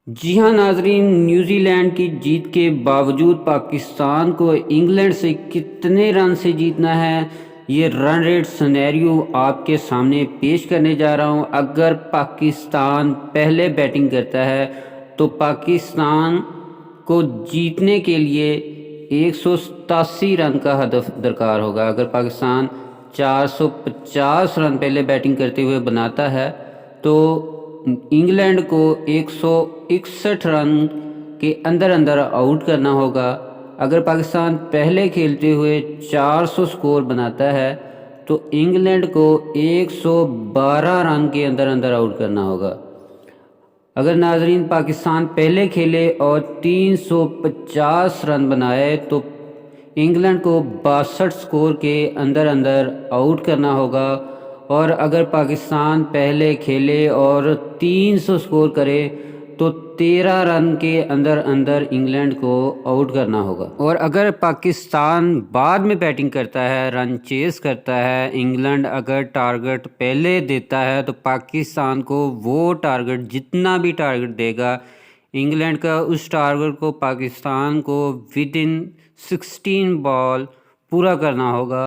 جی ہاں ناظرین، New Zealand کی جیت کے باوجود پاکستان کو انگلینڈ سے کتنے رن سے جیتنا ہے، یہ رن ریٹ سنیریو آپ کے سامنے پیش کرنے جا رہا ہوں۔ اگر پاکستان پہلے بیٹنگ کرتا ہے تو پاکستان کو جیتنے کے لیے 187 رن کا ہدف درکار ہوگا۔ اگر پاکستان 450 رن پہلے بیٹنگ کرتے ہوئے بناتا ہے تو انگلینڈ کو 161 رن کے اندر آؤٹ کرنا ہوگا۔ اگر پاکستان پہلے کھیلتے ہوئے 400 سکور بناتا ہے تو انگلینڈ کو 112 رن کے اندر آؤٹ کرنا ہوگا۔ اگر ناظرین پاکستان پہلے کھیلے اور 350 رن بنائے تو انگلینڈ کو 62 سکور کے اندر آؤٹ کرنا ہوگا، اور اگر پاکستان پہلے کھیلے اور 300 سکور کرے تو 13 رن کے اندر انگلینڈ کو آؤٹ کرنا ہوگا۔ اور اگر پاکستان بعد میں بیٹنگ کرتا ہے، رن چیز کرتا ہے، انگلینڈ اگر ٹارگٹ پہلے دیتا ہے تو پاکستان کو وہ ٹارگٹ جتنا بھی ٹارگٹ دے گا انگلینڈ کا، اس ٹارگٹ کو پاکستان کو ود ان 16 بال پورا کرنا ہوگا۔